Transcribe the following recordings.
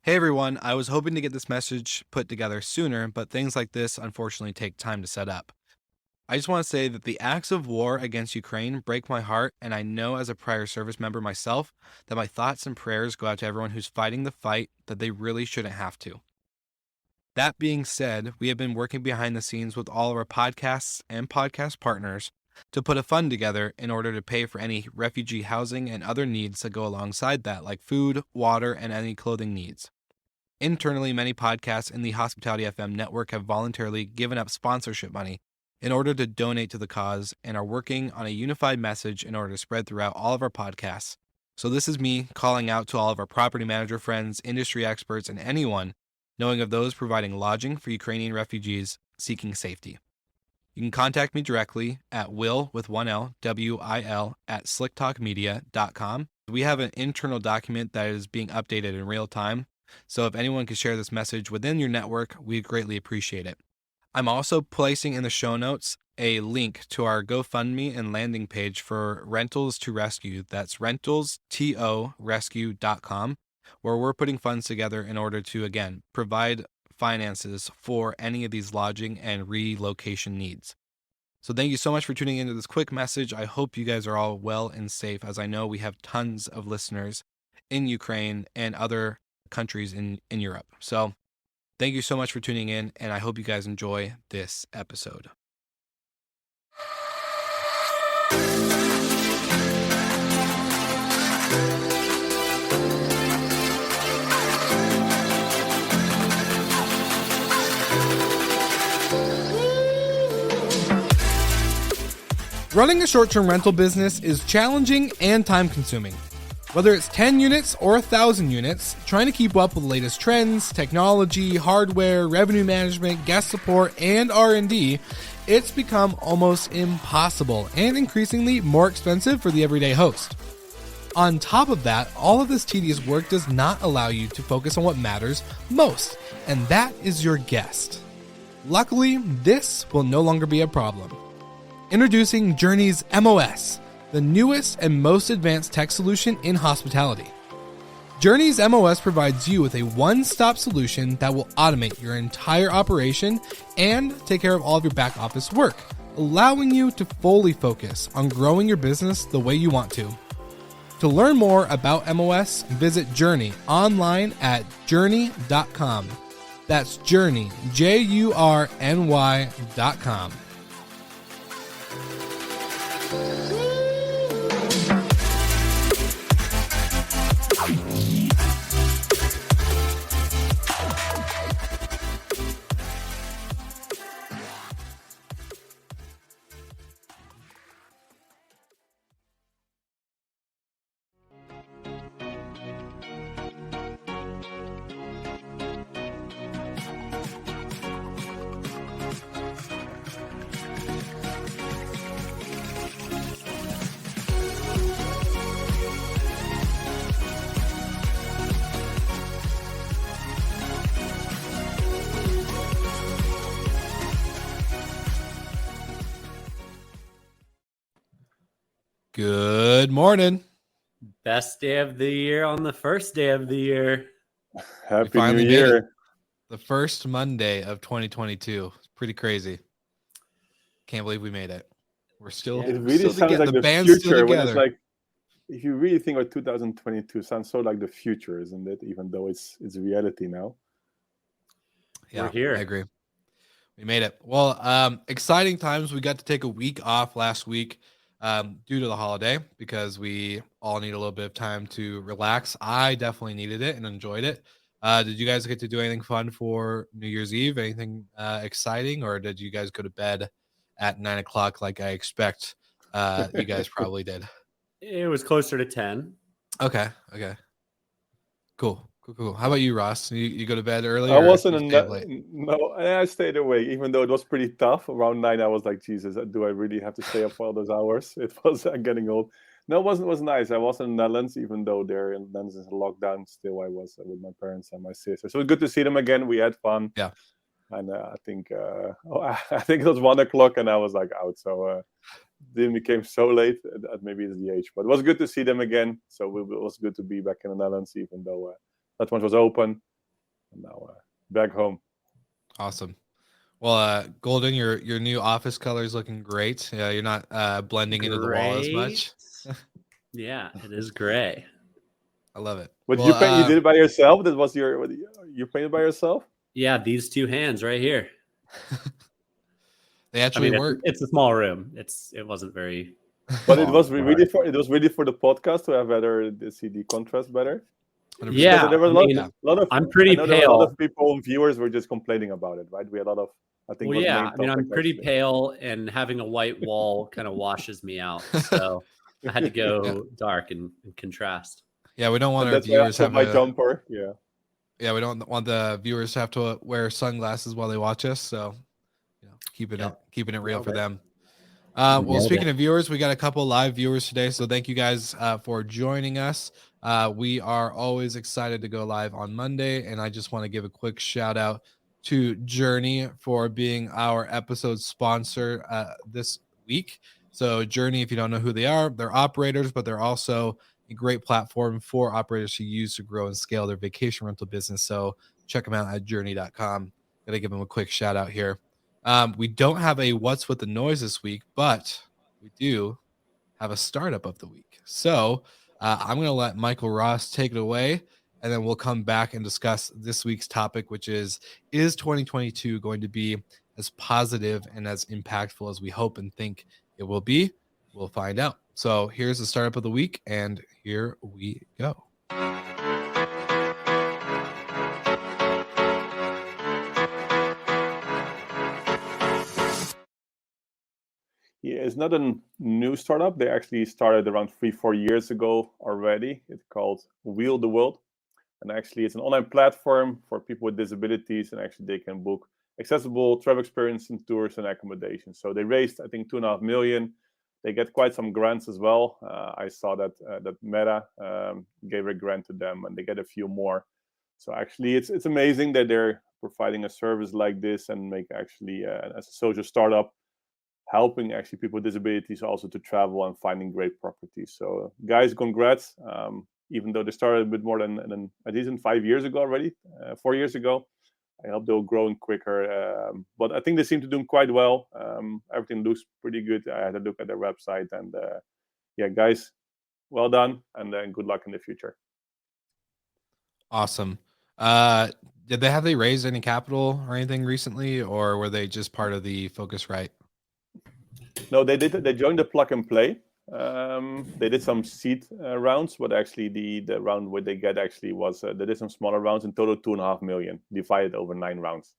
Hey everyone, I was hoping to get this message put together sooner, but things like this unfortunately take time to set up. I just want to say that the acts of war against Ukraine break my heart, and I know as a prior service member myself that my thoughts and prayers go out to everyone who's fighting the fight that they really shouldn't have to. That being said, we have been working behind the scenes with all of our podcasts and podcast partners to put a fund together in order to pay for any refugee housing and other needs that go alongside that, like food, water, and any clothing needs. Internally, many podcasts in the Hospitality FM network have voluntarily given up sponsorship money in order to donate to the cause and are working on a unified message in order to spread throughout all of our podcasts. So, this is me calling out to all of our property manager friends, industry experts, and anyone knowing of those providing lodging for Ukrainian refugees seeking safety. You can contact me directly at will with one L, WIL, at slicktalkmedia.com. We have an internal document that is being updated in real time. So if anyone can share this message within your network, we greatly appreciate it. I'm also placing in the show notes a link to our GoFundMe and landing page for Rentals to Rescue. That's rentalstorescue.com, where we're putting funds together in order to, again, provide finances for any of these lodging and relocation needs. So thank you so much for tuning into this quick message. I hope you guys are all well and safe, as I know we have tons of listeners in Ukraine and other countries in Europe. So thank you so much for tuning in, and I hope you guys enjoy this episode. Running a short-term rental business is challenging and time-consuming. Whether it's 10 units or 1,000 units, trying to keep up with the latest trends, technology, hardware, revenue management, guest support, and R&D, it's become almost impossible and increasingly more expensive for the everyday host. On top of that, all of this tedious work does not allow you to focus on what matters most, and that is your guest. Luckily, this will no longer be a problem. Introducing Journey's MOS, the newest and most advanced tech solution in hospitality. Journey's MOS provides you with a one-stop solution that will automate your entire operation and take care of all of your back office work, allowing you to fully focus on growing your business the way you want to. To learn more about MOS, visit Journey online at journey.com. That's Journey, JURNY.com. Good morning. Best day of the year on the first day of the year. Happy New Year. The first Monday of 2022. It's pretty crazy. Can't believe we made it. We're still, it really still sounds together. like The the band's future. still When it's together. like, if you really think of 2022, sounds so like the future, isn't it? Even though it's reality now. Yeah, We're here. I agree. We made it. Well, exciting times. We got to take a week off last week due to the holiday because we all need a little bit of time to relax. I definitely needed it and enjoyed it. Did you guys get to do anything fun for New Year's Eve? Anything exciting, or did you guys go to bed at 9 o'clock like I expect you guys probably did? It was closer to 10. Okay. Cool. How about you, Ross? You go to bed early? I wasn't you stay up late? no, I stayed awake, even though it was pretty tough. Around 9, I was like, Jesus, do I really have to stay up for all those hours? It was getting old. No, it was nice. I was in the Netherlands, even though they're in the Netherlands is lockdown. Still, I was with my parents and my sister. So it was good to see them again. We had fun. Yeah. And I think I think it was 1 o'clock, and I was like out. So didn't became so late. Maybe it's the age, but it was good to see them again. So it was good to be back in the Netherlands, even though that one was open. And now back home. Awesome. Well, Golden, your new office color is looking great. Yeah, you're not blending into the wall as much. Yeah, it is gray. I love it. But well, you paint, you did it by yourself? That was you painted by yourself? Yeah, these two hands right here. They actually work. It's a small room. It wasn't very. But it was really for the podcast to have better see the contrast better. 100%. Yeah, there was a lot of. I'm pretty I know pale. There were a lot of people, viewers, were just complaining about it, right? We had a lot of. I think. Well, yeah, I mean, I'm pretty actually. pale, and having a white wall kind of washes me out. So I had to go dark and contrast. Yeah, we don't want our viewers to have my jumper. Yeah, we don't want the viewers to have to wear sunglasses while they watch us. So, keeping it real for them. Well, speaking of viewers, we got a couple live viewers today. So thank you guys for joining us. We are always excited to go live on Monday. And I just want to give a quick shout out to Journey for being our episode sponsor this week. So Journey, if you don't know who they are, they're operators, but they're also a great platform for operators to use to grow and scale their vacation rental business. So check them out at journey.com. Gotta give them a quick shout out here. We don't have a What's with the Noise this week, but we do have a startup of the week. So I'm going to let Michael Ross take it away, and then we'll come back and discuss this week's topic, which is 2022 going to be as positive and as impactful as we hope and think it will be? We'll find out. So here's the startup of the week, and here we go. Yeah, it's not a new startup. They actually started around 3-4 years ago already. It's called Wheel the World. And actually, it's an online platform for people with disabilities. And actually, they can book accessible travel experience and tours and accommodation. So they raised, I think, $2.5 million. They get quite some grants as well. I saw that Meta gave a grant to them, and they get a few more. So actually, it's amazing that they're providing a service like this and make actually as a social startup, helping actually people with disabilities also to travel and finding great properties. So guys, congrats. Even though they started a bit more than a decent 5 years ago already, 4 years ago, I hope they're growing quicker. But I think they seem to do quite well. Everything looks pretty good. I had a look at their website, and yeah, guys, well done, and good luck in the future. Awesome. Did they raised any capital or anything recently, or were they just part of the Focusrite? No, they did. They joined the Plug and Play. They did some seed rounds, but actually the round where they get actually was they did some smaller rounds, in total $2.5 million divided over 9 rounds.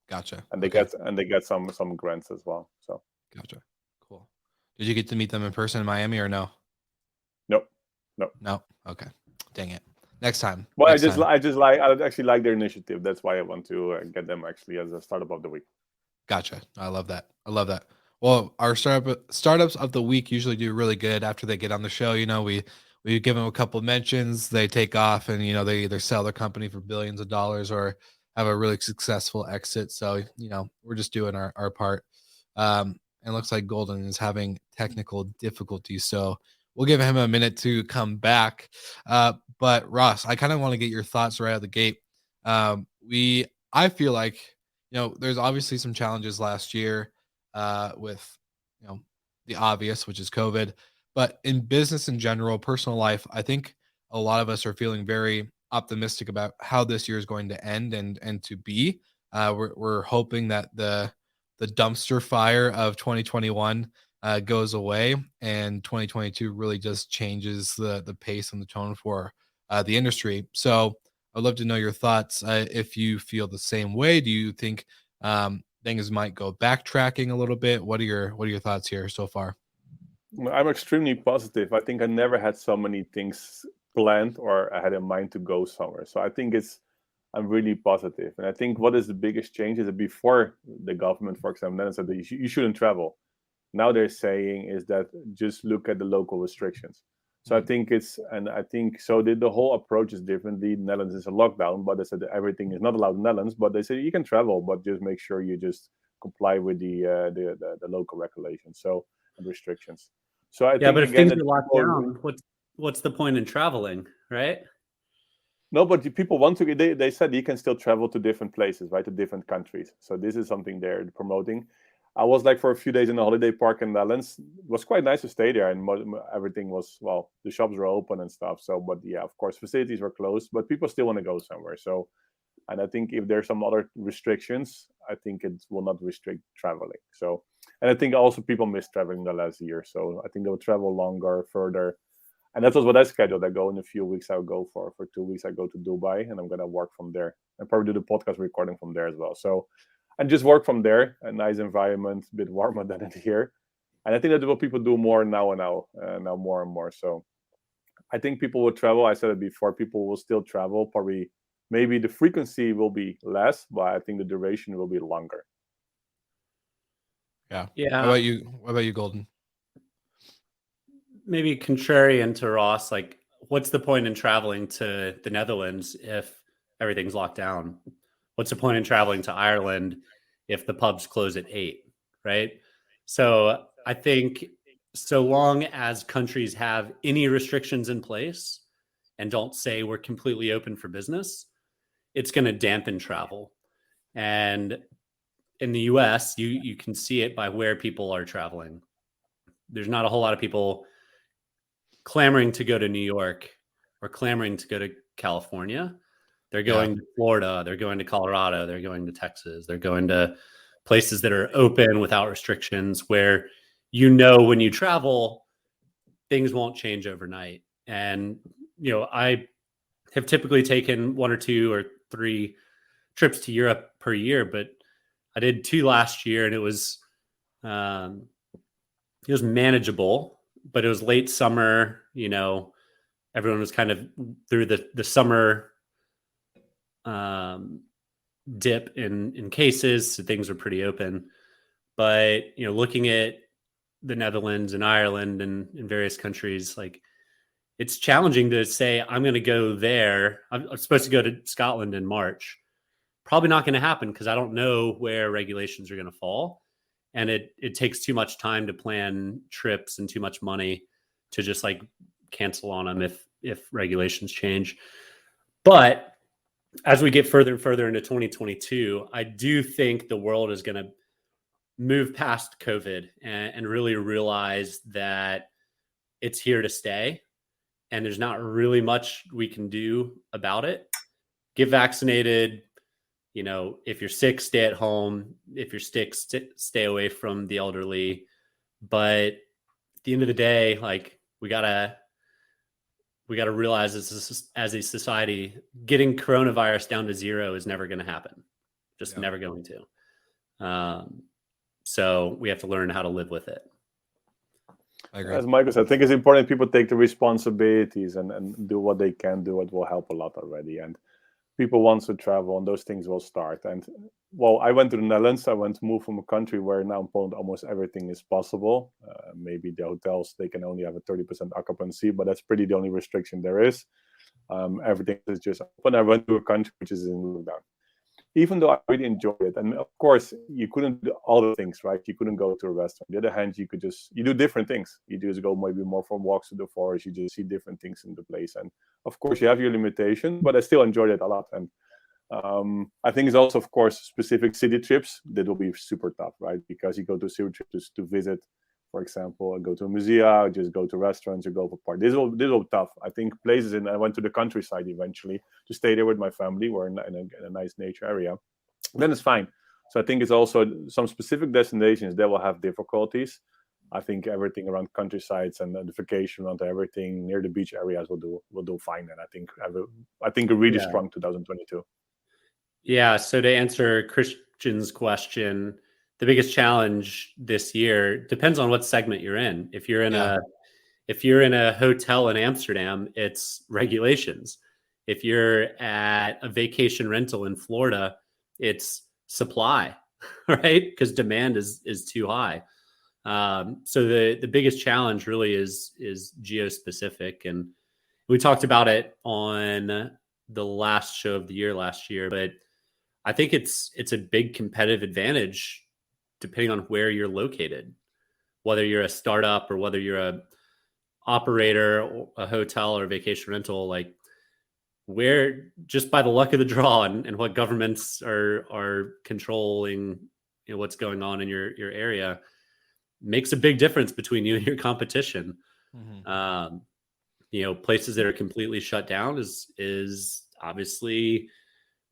Gotcha. And they get some grants as well. So gotcha. Cool. Did you get to meet them in person in Miami or no? No. Okay. Dang it. Next time. Well, I actually like their initiative. That's why I want to get them actually as a startup of the week. Gotcha. I love that. Well, our startups of the week usually do really good after they get on the show. We give them a couple mentions, they take off, and they either sell their company for billions of dollars or have a really successful exit. So we're just doing our part. And it looks like Golden is having technical difficulties, so we'll give him a minute to come back. But Ross, I kind of want to get your thoughts right out of the gate. I feel like there's obviously some challenges last year. With the obvious, which is COVID, but in business in general, personal life, I think a lot of us are feeling very optimistic about how this year is going to end and to be. We're hoping that the dumpster fire of 2021 goes away, and 2022 really just changes the pace and the tone for the industry. So I'd love to know your thoughts. If you feel the same way, do you think things might go backtracking a little bit? What are your thoughts here so far? I'm extremely positive. I think I never had so many things planned or I had in mind to go somewhere. So I think I'm really positive. And I think what is the biggest change is that before the government, for example, then said that you shouldn't travel. Now they're saying is that just look at the local restrictions. So I think the whole approach is differently. The Netherlands is a lockdown, but they said that everything is not allowed in the Netherlands, but they say you can travel, but just make sure you just comply with the local regulations and restrictions. So I think but if things are locked down, what's the point in traveling, right? No, but the people want to. They said you can still travel to different places, right, to different countries. So this is something they're promoting. I was like for a few days in a holiday park in the Netherlands. It was quite nice to stay there, and everything was well. The shops were open and stuff. So, but yeah, of course, facilities were closed, but people still want to go somewhere. So, and I think if there's some other restrictions, I think it will not restrict traveling. So, and I think also people miss traveling the last year. So I think they'll travel longer, further, and that was what I scheduled. I go in a few weeks. I'll go for 2 weeks. I go to Dubai, and I'm gonna work from there, and probably do the podcast recording from there as well. So, and just work from there. A nice environment, a bit warmer than in here, and I think that's what people do more now and now more and more. So, I think people will travel. I said it before. People will still travel. Probably, maybe the frequency will be less, but I think the duration will be longer. Yeah. Yeah. What about you, Golden? Maybe contrarian to Ross, like, what's the point in traveling to the Netherlands if everything's locked down? What's the point in traveling to Ireland if the pubs close at 8, right? So I think so long as countries have any restrictions in place and don't say we're completely open for business, it's going to dampen travel. And in the US, you can see it by where people are traveling. There's not a whole lot of people clamoring to go to New York or clamoring to go to California. They're going to Florida, they're going to Colorado, they're going to Texas, they're going to places that are open without restrictions where when you travel, things won't change overnight. And, I have typically taken 1 or 2 or 3 trips to Europe per year, but I did 2 last year, and it was manageable. But it was late summer, everyone was kind of through the summer dip in cases, so things were pretty open. But, looking at the Netherlands and Ireland and in various countries, like, it's challenging to say, I'm going to go there. I'm supposed to go to Scotland in March. Probably not going to happen because I don't know where regulations are going to fall. And it takes too much time to plan trips and too much money to just like cancel on them if regulations change. But as we get further and further into 2022, I do think the world is going to move past COVID and really realize that it's here to stay. And there's not really much we can do about it. Get vaccinated. If you're sick, stay at home. If you're sick, stay away from the elderly. But at the end of the day, like, we gotta realize as a society, getting coronavirus down to 0 is never going to happen. Just never going to. So we have to learn how to live with it. I agree. As Michael said, I think it's important people take the responsibilities and do what they can do. It will help a lot already. And people want to travel, and those things will start. And well, I went to the Netherlands. I went to move from a country where now in Poland almost everything is possible. Maybe the hotels, they can only have a 30% occupancy, but that's pretty the only restriction there is. Everything is just open. I went to a country which is in lockdown. Even though I really enjoyed it, and of course you couldn't do all the things, right? You couldn't go to a restaurant. On the other hand, you do different things. You just go maybe more for walks to the forest. You just see different things in the place, and of course you have your limitation, but I still enjoyed it a lot. And I think it's also, of course, specific city trips that will be super tough, right? Because you go to city trips to visit, for example, and go to a museum, or just go to restaurants or go for parties. This will be tough. I think places, and I went to the countryside eventually to stay there with my family. We're in a nice nature area. Then it's fine. So I think it's also some specific destinations that will have difficulties. I think everything around countrysides and the vacation around everything near the beach areas will do fine. And I think a really strong 2022. Yeah. So to answer Christian's question, the biggest challenge this year depends on what segment you're in. If you're in a hotel in Amsterdam, it's regulations. If you're at a vacation rental in Florida, it's supply, right? Because demand is too high. So the biggest challenge really is geospecific, and we talked about it on the last show of the year last year. But I think it's a big competitive advantage depending on where you're located, whether you're a startup or whether you're a operator, or a hotel or a vacation rental. Like, where just by the luck of the draw and what governments are controlling, what's going on in your area makes a big difference between you and your competition. Um, places that are completely shut down is obviously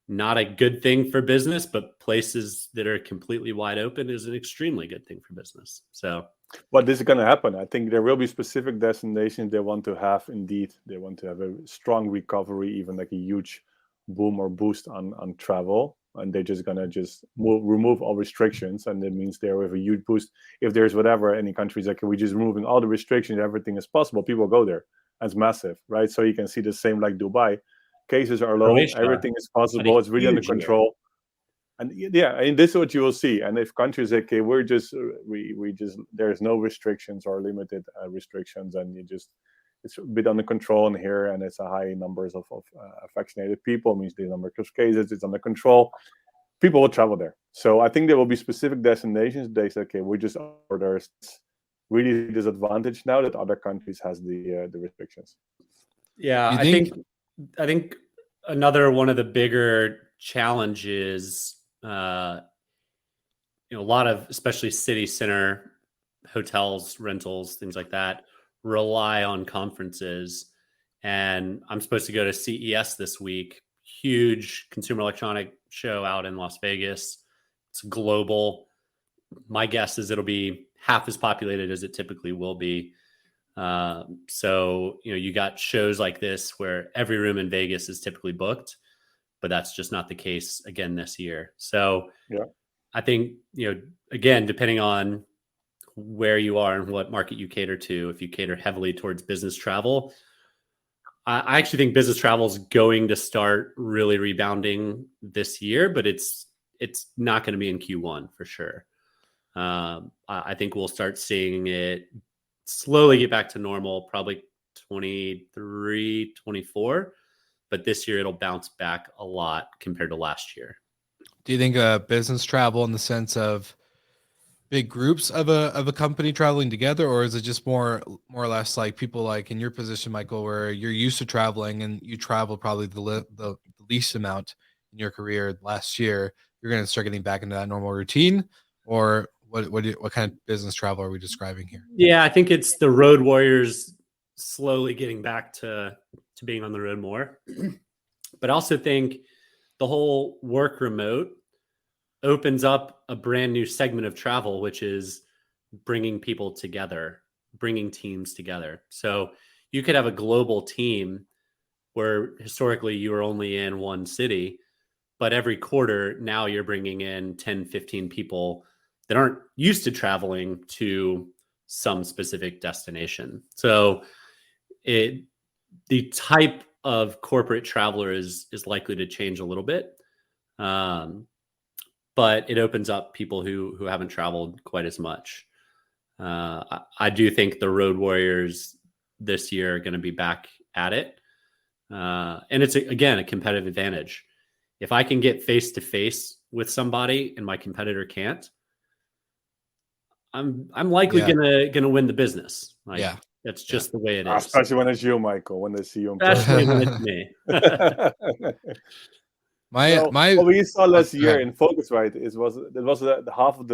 not a good thing for business, but places that are completely wide open is an extremely good thing for business. So, But this is going to happen. I think there will be specific destinations they want to have. Indeed, they want to have a strong recovery, even like a huge boom or boost on travel, and they're just going to remove all restrictions, and that means they have a huge boost. If there's whatever, any countries like, we just removing all the restrictions, everything is possible, people go there. That's massive, right? So you can see the same like Dubai. Cases are low, Croatia everything is had a possible, it's really under huge year. control. And yeah, and this is what you will see. And if countries say, okay, we just there's no restrictions or limited restrictions, and it's a bit under control in here, and it's a high numbers of vaccinated people, means the number of cases, it's under control, people will travel there. So I think there will be specific destinations. They say, okay, there's really disadvantage now that other countries has the restrictions. Yeah, I think another one of the bigger challenges, a lot of especially city center hotels, rentals, things like that rely on conferences. And I'm supposed to go to CES this week, huge consumer electronic show out in Las Vegas. It's global. My guess is it'll be half as populated as it typically will be. So, you got shows like this where every room in Vegas is typically booked, but that's just not the case again this year. So yeah, I think, again, depending on where you are and what market you cater to, if you cater heavily towards business travel, I actually think business travel is going to start really rebounding this year, but it's not going to be in Q1 for sure. I think we'll start seeing it slowly get back to normal, probably 23, 24. But this year it'll bounce back a lot compared to last year. Do you think business travel in the sense of big groups of a company traveling together, or is it just more or less like people like in your position, Michael, where you're used to traveling and you travel probably the least amount in your career last year? You're going to start getting back into that normal routine, or what kind of business travel are we describing here? Yeah, I think it's the road warriors slowly getting back to being on the road more. But I also think the whole work remote opens up a brand new segment of travel, which is bringing people together, bringing teams together. So you could have a global team where historically you were only in one city, but every quarter now you're bringing in 10, 15 people that aren't used to traveling to some specific destination. So the type of corporate traveler is likely to change a little bit. But it opens up people who haven't traveled quite as much. I do think the road warriors this year are going to be back at it. And it's, again, a competitive advantage. If I can get face-to-face with somebody and my competitor can't, I'm likely gonna win the business. That's just the way it is. Especially when it's you, Michael, when they see you. Especially when it's me. What we saw last year in Focusrite was half of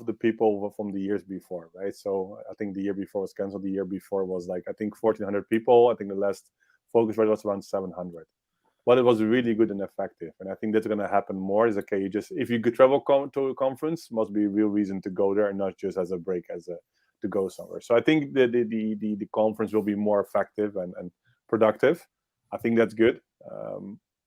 the people from the years before, right? So I think the year before was canceled. The year before was like, I think 1,400 people. I think the last Focusrite was around 700. But it was really good and effective, and I think that's going to happen more. Is okay, if you could travel to a conference, must be a real reason to go there, and not just as a break, to go somewhere. So I think the conference will be more effective and productive. I think that's good.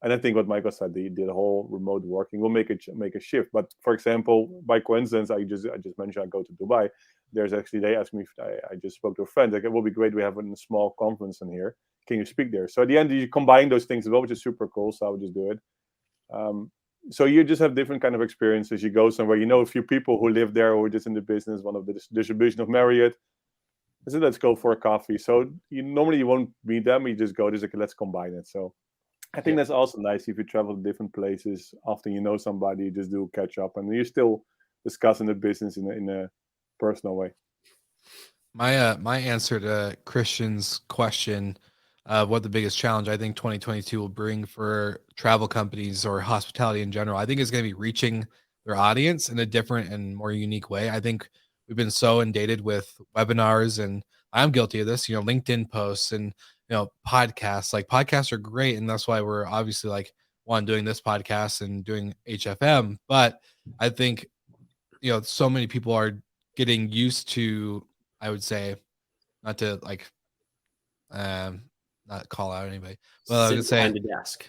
And I think what Michael said, the whole remote working will make a shift. But for example, by coincidence, I just mentioned I go to Dubai. There's actually, they asked me if I just spoke to a friend, like, it will be great, we have a small conference in here, can you speak there? So at the end you combine those things as well, which is super cool. So I would just do it. So you just have different kind of experiences. You go somewhere, a few people who live there who are just in the business, one of the distribution of Marriott. I said, let's go for a coffee. So normally you won't meet them, you just go, just like, let's combine it. So I think that's also nice. If you travel to different places, often you know somebody, you just do catch up, and you're still discussing the business in a personal way. My answer to Christian's question what the biggest challenge I think 2022 will bring for travel companies or hospitality in general. I think it's going to be reaching their audience in a different and more unique way. I think we've been so inundated with webinars, and I'm guilty of this, LinkedIn posts and, podcasts. Like podcasts are great. And that's why we're obviously like one doing this podcast and doing HFM. But I think, so many people are getting used to, I would say, not to like, um, not call out anybody, but I was gonna Sit say, behind a desk.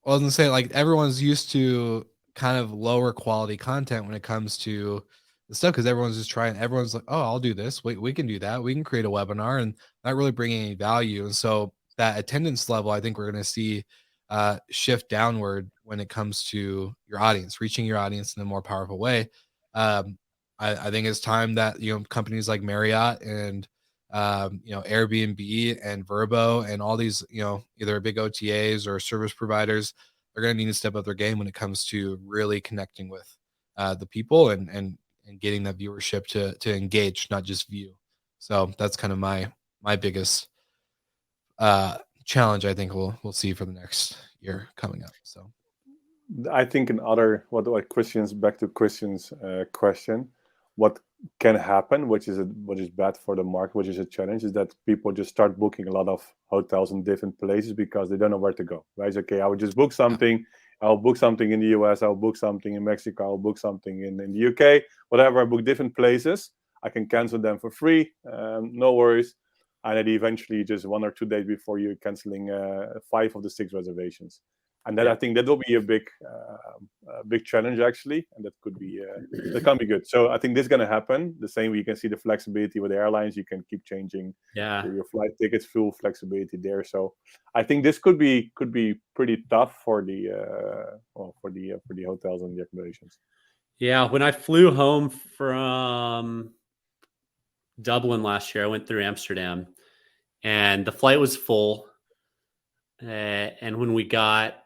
like everyone's used to kind of lower quality content when it comes to the stuff because everyone's just trying. Everyone's like, "Oh, I'll do this. We can do that. We can create a webinar," and not really bringing any value. And so that attendance level, I think we're going to see shift downward when it comes to your audience, reaching your audience in a more powerful way. Um, I think it's time that companies like Marriott and Airbnb and Verbo and all these, either big OTAs or service providers, they're going to need to step up their game when it comes to really connecting with the people and getting that viewership to engage, not just view. So that's kind of my biggest challenge. I think we'll see for the next year coming up. So I think another what Christian's back to Christian's question, what can happen, which is bad for the market, which is a challenge, is that people just start booking a lot of hotels in different places because they don't know where to go. Right? It's okay, I would just book something. I'll book something in the US. I'll book something in Mexico. I'll book something in the UK. Whatever. I book different places. I can cancel them for free. No worries. And then eventually, just 1 or 2 days before, you're canceling 5 of the 6 reservations. And then I think that will be a big challenge actually, and that could be that can be good. So I think this is going to happen. The same way you can see the flexibility with airlines, you can keep changing your flight tickets, full flexibility there. So I think this could be pretty tough for the hotels and the accommodations. Yeah, when I flew home from Dublin last year, I went through Amsterdam, and the flight was full. And when we got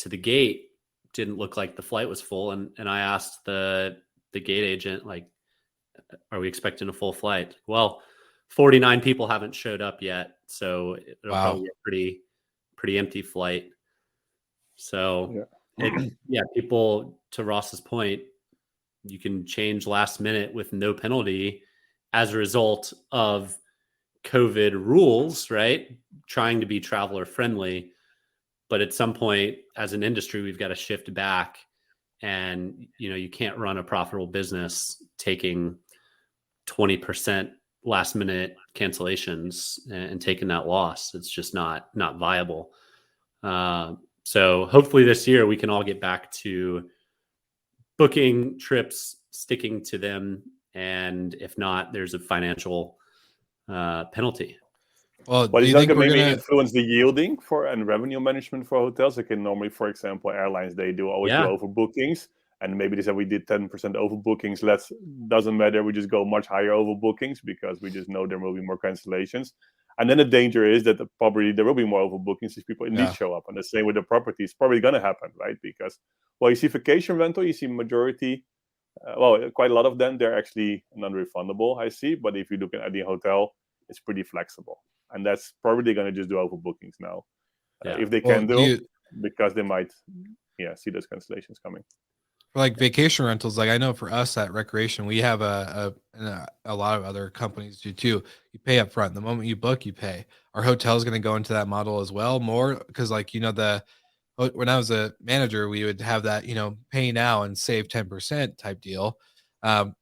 to the gate, didn't look like the flight was full, and I asked the gate agent, like, are we expecting a full flight? Well, 49 people haven't showed up yet, so it'll probably be a pretty empty flight. So people, to Ross's point, you can change last minute with no penalty as a result of COVID rules, right? Trying to be traveler friendly. But at some point, as an industry, we've got to shift back, and you can't run a profitable business taking 20% last minute cancellations and taking that loss. It's just not viable. So hopefully this year we can all get back to booking trips, sticking to them, and if not, there's a financial penalty. Well, is that going to maybe influence the yielding and revenue management for hotels? Like normally, for example, airlines, they always do overbookings, and maybe they said we did 10% overbookings. Doesn't matter. We just go much higher overbookings because we just know there will be more cancellations. And then the danger is that probably there will be more overbookings if people indeed show up. And the same with the property. It's probably going to happen, right? Because, you see vacation rental, you see majority, quite a lot of them, they're actually non-refundable, I see. But if you look at the hotel, it's pretty flexible. And that's probably going to just do overbookings now. If they can because they might see those cancellations coming. For like vacation rentals, like I know for us at Recreation, we have a lot of other companies do too. You pay up front. The moment you book, you pay. Our hotel is going to go into that model as well more because when I was a manager, we would have that, pay now and save 10% type deal,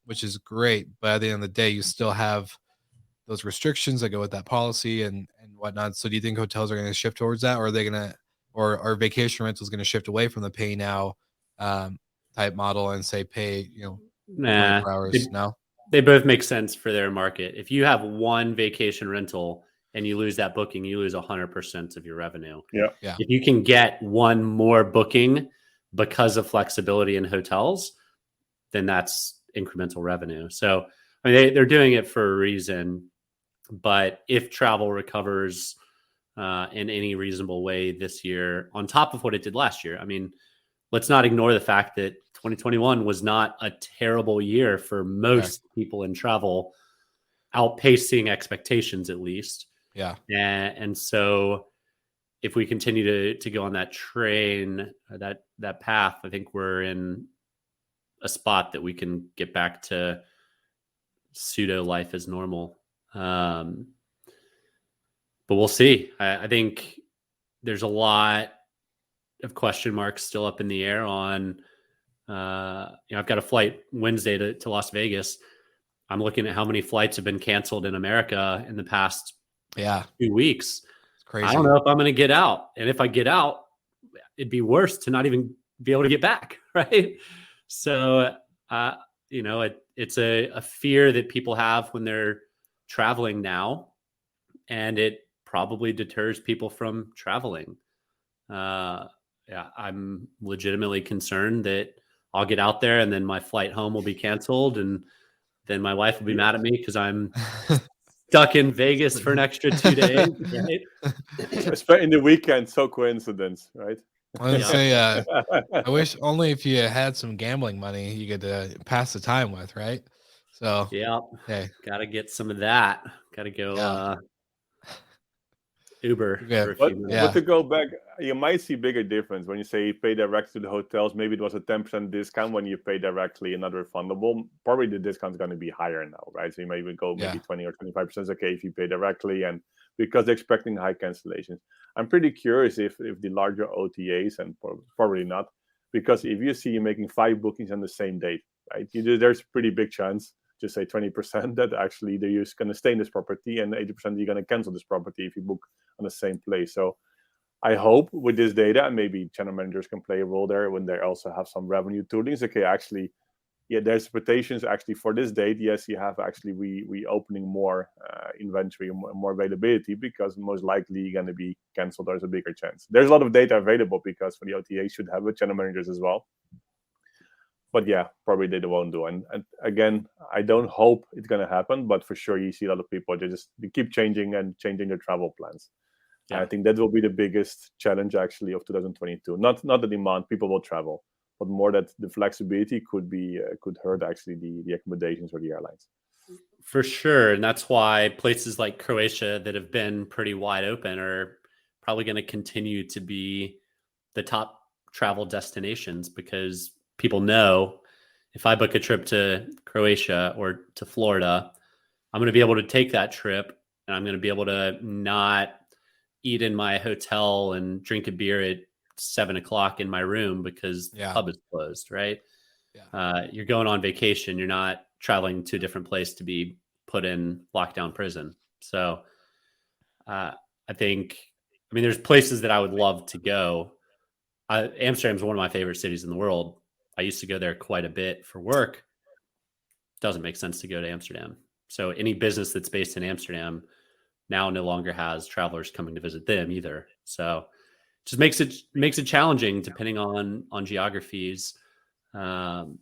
which is great. But at the end of the day, you still have those restrictions that go with that policy and whatnot. So do you think hotels are going to shift towards that, or are they going to, or are vacation rentals going to shift away from the pay now type model and say pay, 24 hours now? They both make sense for their market. If you have one vacation rental and you lose that booking, you lose 100% of your revenue. Yeah. If you can get one more booking because of flexibility in hotels, then that's incremental revenue. So I mean, they're doing it for a reason. But if travel recovers in any reasonable way this year, on top of what it did last year, I mean, let's not ignore the fact that 2021 was not a terrible year for most people in travel, outpacing expectations at least. Yeah. And so if we continue to go on that train, that path, I think we're in a spot that we can get back to pseudo life as normal. But we'll see. I think there's a lot of question marks still up in the air on, I've got a flight Wednesday to Las Vegas. I'm looking at how many flights have been canceled in America in the past 2 weeks. It's crazy. I don't know if I'm going to get out. And if I get out, it'd be worse to not even be able to get back. Right. So, it's a fear that people have when they're traveling now, and it probably deters people from traveling. I'm legitimately concerned that I'll get out there and then my flight home will be canceled, and then my wife will be mad at me because I'm stuck in Vegas for an extra 2 days. Right? In the weekend, so coincidence, right? I was say, I wish only if you had some gambling money you could pass the time with, right? So hey, gotta get some of that. Gotta go Uber for a few minutes. But to go back, you might see bigger difference when you say you pay direct to the hotels. Maybe it was a 10% discount when you pay directly and not refundable. Probably the discount's going to be higher now, right? So you maybe go 20 or 25% okay if you pay directly, and because they're expecting high cancellations. I'm pretty curious if the larger OTAs, and probably not, because if you see you making 5 bookings on the same date, right? There's a pretty big chance, just say 20%, that actually they're just going to stay in this property, and 80% you're going to cancel this property if you book on the same place. So I hope with this data, and maybe channel managers can play a role there when they also have some revenue toolings. Okay, actually, there's expectations actually for this date. Yes, you have actually we opening more inventory, more availability, because most likely you're going to be canceled. There's a bigger chance. There's a lot of data available because for the OTA should have with channel managers as well. But probably they won't do. And again, I don't hope it's going to happen, but for sure you see a lot of people they keep changing their travel plans. Yeah. I think that will be the biggest challenge actually of 2022. Not the demand, people will travel, but more that the flexibility could hurt actually the accommodations or the airlines. For sure. And that's why places like Croatia that have been pretty wide open are probably going to continue to be the top travel destinations, because people know if I book a trip to Croatia or to Florida, I'm going to be able to take that trip, and I'm going to be able to not eat in my hotel and drink a beer at 7:00 in my room because the pub is closed, right? Yeah. You're going on vacation. You're not traveling to a different place to be put in lockdown prison. So I think, there's places that I would love to go. Amsterdam is one of my favorite cities in the world. I used to go there quite a bit for work. Doesn't make sense to go to Amsterdam. So any business that's based in Amsterdam now no longer has travelers coming to visit them either. So it just makes it challenging depending on geographies. So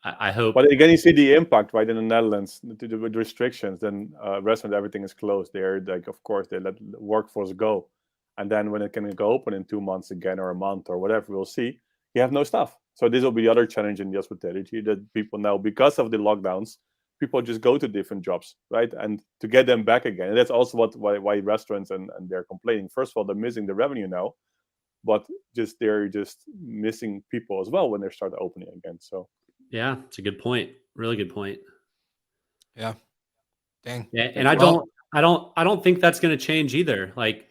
I hope. But again, you see the impact, right? In the Netherlands, with restrictions, then restaurant, everything is closed there. Like, of course, they let the workforce go. And then when it can go open in 2 months again, or a month or whatever, we'll see, you have no staff. So this will be the other challenge in the hospitality, that people now, because of the lockdowns, people just go to different jobs, right? And to get them back again. And that's also why restaurants and they're complaining. First of all, they're missing the revenue now, but they're just missing people as well when they start opening again. So yeah, it's a good point. Really good point. Yeah. Dang. Yeah, and I don't think that's going to change either. Like,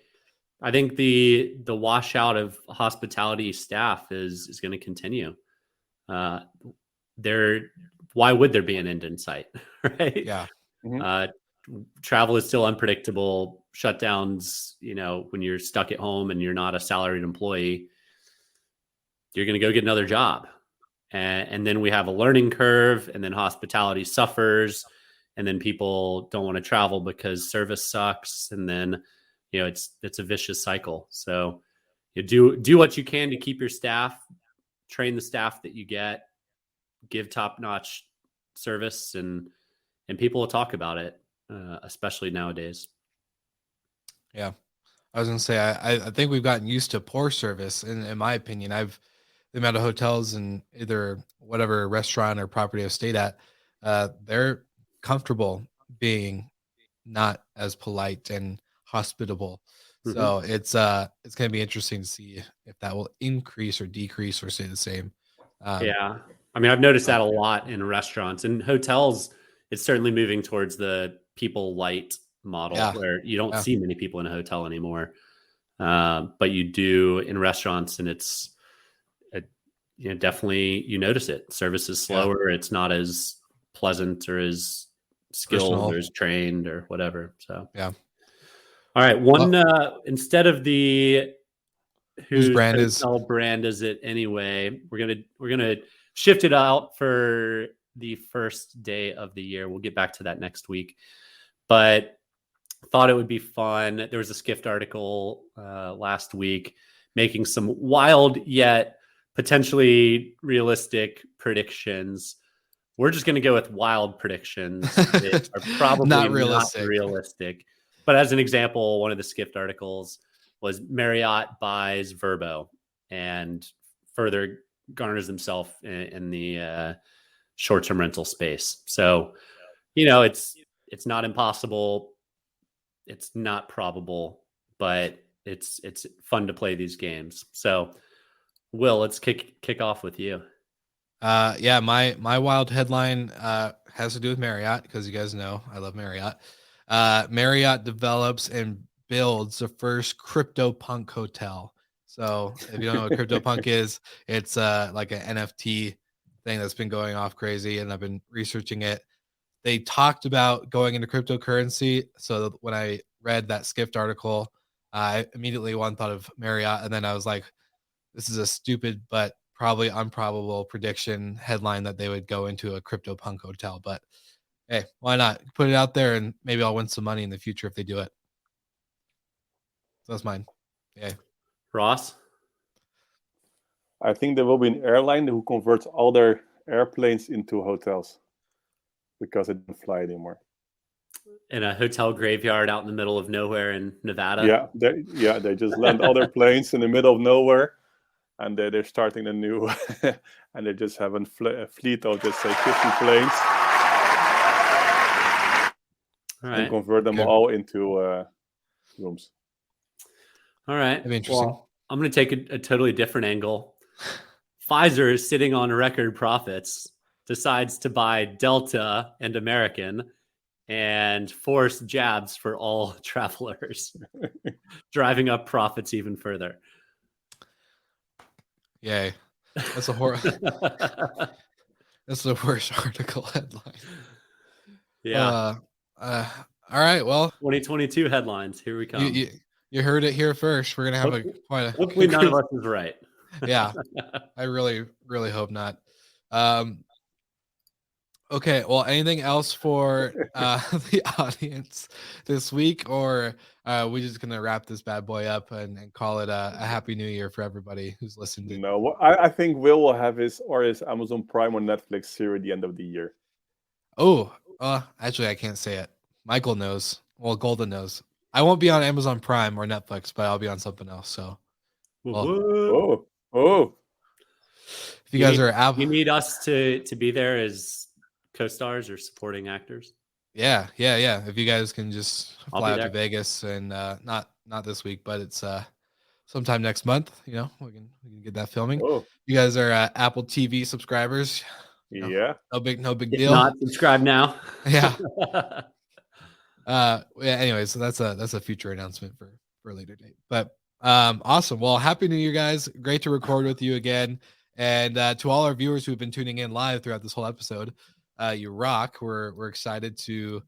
I think the washout of hospitality staff is going to continue. Why would there be an end in sight, right? Yeah. Mm-hmm. Travel is still unpredictable. Shutdowns, when you're stuck at home and you're not a salaried employee, you're going to go get another job. And then we have a learning curve, and then hospitality suffers, and then people don't want to travel because service sucks. And then, it's a vicious cycle. So you do what you can to keep your staff, train the staff that you get, give top-notch service, and people will talk about it, especially nowadays. Yeah. I was going to say, I think we've gotten used to poor service. In my opinion, the amount of hotels and either whatever restaurant or property I've stayed at, they're comfortable being not as polite and hospitable. Mhm. So it's going to be interesting to see if that will increase or decrease or stay the same. Yeah. I mean, I've noticed that a lot in restaurants and hotels. It's certainly moving towards the people light model Yeah. where you don't Yeah. see many people in a hotel anymore. But you do in restaurants, and it's definitely you notice it. Service is slower. It's not as pleasant or as skilled Personal. or as trained or whatever. So Yeah. All right. Instead of the Whose brand is hotel brand is it anyway, we're gonna shift it out for the first day of the year. We'll get back to that next week, but thought it would be fun. There was a Skift article last week making some wild yet potentially realistic predictions. We're just going to go with wild predictions. They are probably not not realistic. realistic. But as an example, one of the Skift articles was Marriott buys Vrbo and further garners themselves in the short-term rental space. So, it's not impossible. It's not probable, but it's fun to play these games. So, Will, let's kick off with you. Yeah, my wild headline has to do with Marriott, because you guys know I love Marriott. Marriott develops and builds the first CryptoPunk hotel. So if you don't know what CryptoPunk is, it's like an NFT thing that's been going off crazy, and I've been researching it. They talked about going into cryptocurrency. So when I read that Skift article, I immediately thought of Marriott, and then I was like, this is a stupid but probably improbable prediction headline that they would go into a CryptoPunk hotel. But hey, why not put it out there, and maybe I'll win some money in the future if they do it. So that's mine. Yeah. Ross? I think there will be an airline who converts all their airplanes into hotels because it doesn't fly anymore. In a hotel graveyard out in the middle of nowhere in Nevada? They just land all their planes in the middle of nowhere, and they're starting a new, and they just have a fleet of, just say, 50 planes. All right. And convert them all into rooms. All right. That'd be interesting. Well, I'm going to take a totally different angle. Pfizer is sitting on record profits, decides to buy Delta and American and force jabs for all travelers, driving up profits even further. Yay. That's a that's the worst article headline. Yeah. All right. Well, 2022 headlines. Here we come. You heard it here first. We're gonna have hopefully none of us is right. Yeah. I really, really hope not. Okay. Well, anything else for the audience this week, or we just gonna wrap this bad boy up and call it a happy new year for everybody who's listened? No, I think Will have his Amazon Prime or Netflix series at the end of the year. Oh, actually, I can't say it. Michael knows. Well, Golden knows. I won't be on Amazon Prime or Netflix, but I'll be on something else. So, well, if you guys are, you need us to be there as co-stars or supporting actors. Yeah. If you guys can just fly out to Vegas, and not this week, but it's sometime next month. We can get that filming. You guys are Apple TV subscribers. Yeah. No big if deal. Not subscribe now. Yeah. Anyway, so that's a future announcement for a later date. But awesome. Well, happy New Year, guys. Great to record with you again. And to all our viewers who've been tuning in live throughout this whole episode, you rock. We're excited to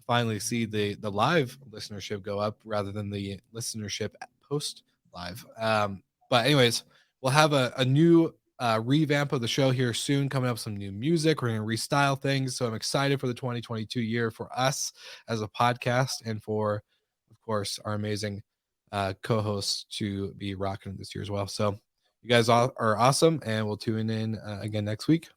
finally see the live listenership go up rather than the listenership post live. But anyways, we'll have a new revamp of the show here soon, coming up, some new music. We're going to restyle things. So I'm excited for the 2022 year for us as a podcast, and for, of course, our amazing co-hosts to be rocking this year as well. So you guys are awesome, and we'll tune in again next week.